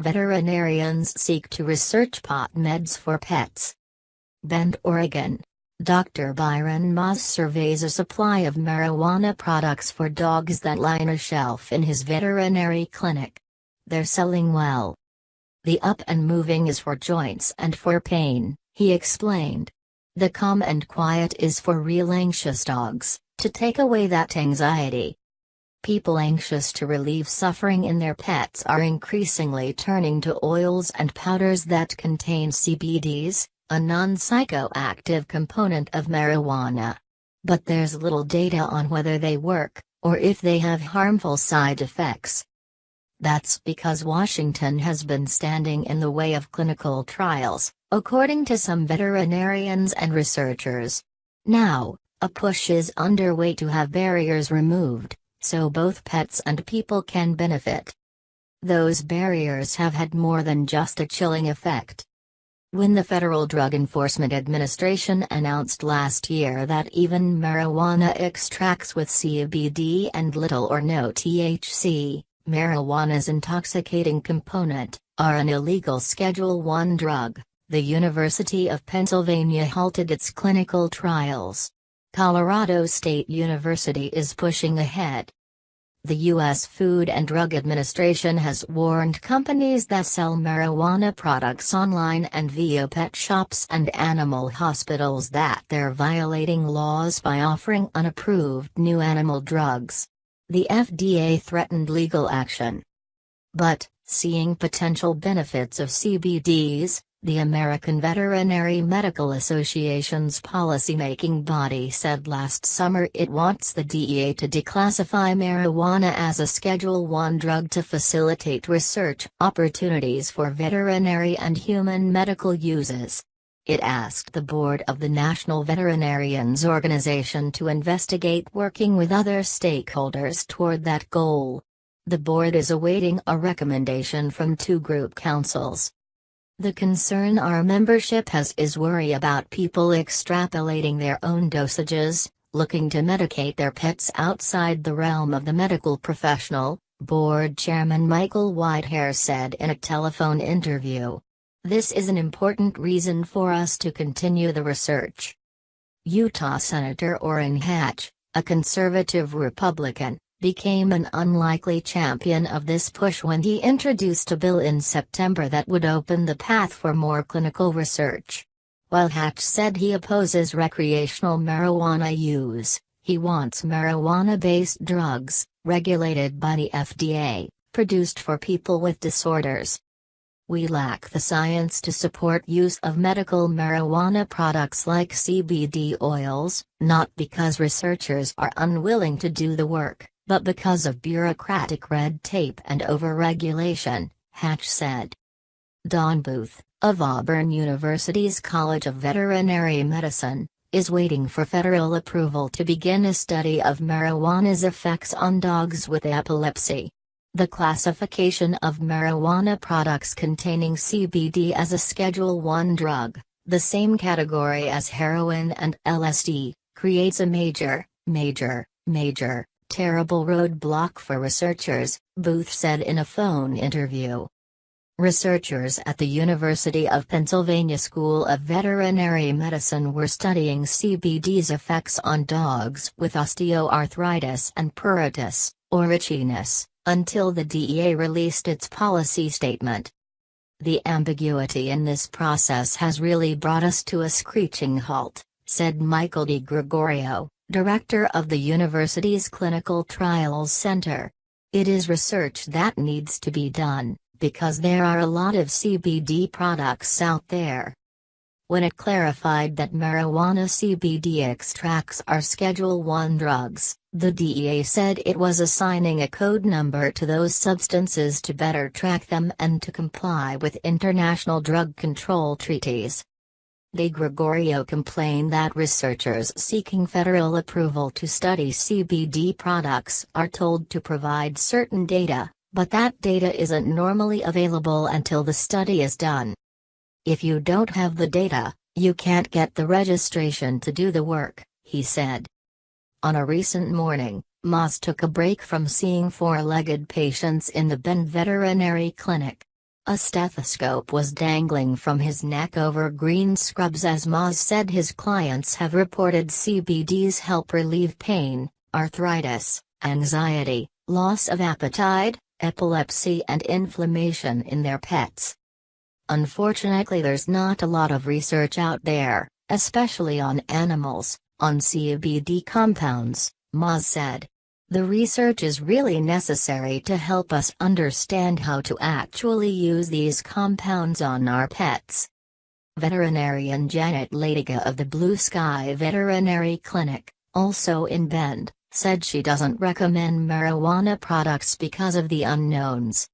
Veterinarians seek to research pot meds for pets. Bend, Oregon. Dr. Byron Maas surveys a supply of marijuana products for dogs that line a shelf in his veterinary clinic. They're selling well. The up and moving is for joints and for pain, he explained. The calm and quiet is for real anxious dogs, to take away that anxiety. People anxious to relieve suffering in their pets are increasingly turning to oils and powders that contain CBDs, a non-psychoactive component of marijuana. But there's little data on whether they work, or if they have harmful side effects. That's because Washington has been standing in the way of clinical trials, according to some veterinarians and researchers. Now, a push is underway to have barriers removed, so both pets and people can benefit. Those barriers have had more than just a chilling effect. When the Federal Drug Enforcement Administration announced last year that even marijuana extracts with CBD and little or no THC, marijuana's intoxicating component, are an illegal Schedule I drug, the University of Pennsylvania halted its clinical trials. Colorado State University is pushing ahead. The U.S. Food and Drug Administration has warned companies that sell marijuana products online and via pet shops and animal hospitals that they're violating laws by offering unapproved new animal drugs. The FDA threatened legal action. But, seeing potential benefits of CBDs, the American Veterinary Medical Association's policymaking body said last summer it wants the DEA to declassify marijuana as a Schedule I drug to facilitate research opportunities for veterinary and human medical uses. It asked the board of the National Veterinarians Organization to investigate working with other stakeholders toward that goal. The board is awaiting a recommendation from two group councils. The concern our membership has is worry about people extrapolating their own dosages, looking to medicate their pets outside the realm of the medical professional, board chairman Michael Whitehair said in a telephone interview. This is an important reason for us to continue the research. Utah Senator Orrin Hatch, a conservative Republican, became an unlikely champion of this push when he introduced a bill in September that would open the path for more clinical research. While Hatch said he opposes recreational marijuana use, he wants marijuana-based drugs, regulated by the FDA, produced for people with disorders. We lack the science to support use of medical marijuana products like CBD oils, not because researchers are unwilling to do the work, but because of bureaucratic red tape and overregulation, Hatch said. Don Booth, of Auburn University's College of Veterinary Medicine, is waiting for federal approval to begin a study of marijuana's effects on dogs with epilepsy. The classification of marijuana products containing CBD as a Schedule I drug, the same category as heroin and LSD, creates a major, terrible roadblock for researchers, Booth said in a phone interview. Researchers at the University of Pennsylvania School of Veterinary Medicine were studying CBD's effects on dogs with osteoarthritis and pruritus, or itchiness, until the DEA released its policy statement. The ambiguity in this process has really brought us to a screeching halt, said Michael DiGregorio, director of the university's Clinical Trials Center. It is research that needs to be done, because there are a lot of CBD products out there. When it clarified that marijuana CBD extracts are Schedule I drugs, the DEA said it was assigning a code number to those substances to better track them and to comply with international drug control treaties. DiGregorio complained that researchers seeking federal approval to study CBD products are told to provide certain data, but that data isn't normally available until the study is done. If you don't have the data, you can't get the registration to do the work, he said. On a recent morning, Maas took a break from seeing four-legged patients in the Bend Veterinary Clinic. A stethoscope was dangling from his neck over green scrubs as Maas said his clients have reported CBDs help relieve pain, arthritis, anxiety, loss of appetite, epilepsy and inflammation in their pets. Unfortunately, there's not a lot of research out there, especially on animals, on CBD compounds, Maas said. The research is really necessary to help us understand how to actually use these compounds on our pets. Veterinarian Janet Ladiga of the Blue Sky Veterinary Clinic, also in Bend, said she doesn't recommend marijuana products because of the unknowns.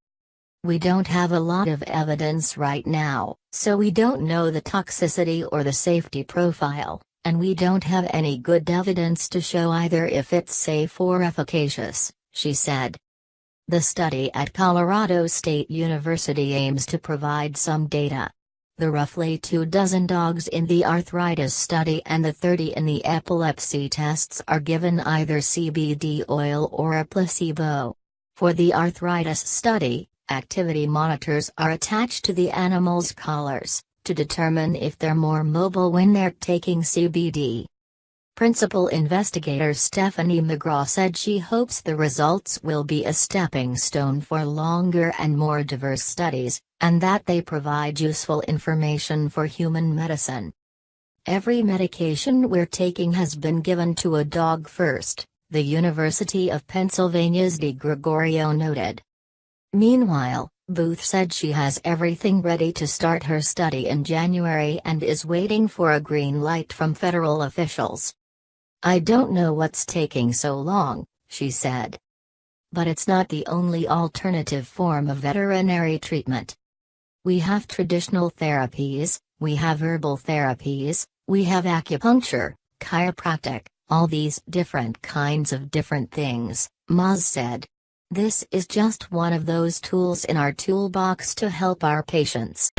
We don't have a lot of evidence right now, so we don't know the toxicity or the safety profile, and we don't have any good evidence to show either if it's safe or efficacious, she said. The study at Colorado State University aims to provide some data. The roughly 24 dogs in the arthritis study and the 30 in the epilepsy tests are given either CBD oil or a placebo. For the arthritis study, activity monitors are attached to the animals' collars, to determine if they're more mobile when they're taking CBD. Principal investigator Stephanie McGraw said she hopes the results will be a stepping stone for longer and more diverse studies, and that they provide useful information for human medicine. Every medication we're taking has been given to a dog first, the University of Pennsylvania's DeGregorio noted. Meanwhile, Booth said she has everything ready to start her study in January and is waiting for a green light from federal officials. I don't know what's taking so long, she said. But it's not the only alternative form of veterinary treatment. We have traditional therapies, we have herbal therapies, we have acupuncture, chiropractic, all these different kinds of different things, Maas said. This is just one of those tools in our toolbox to help our patients.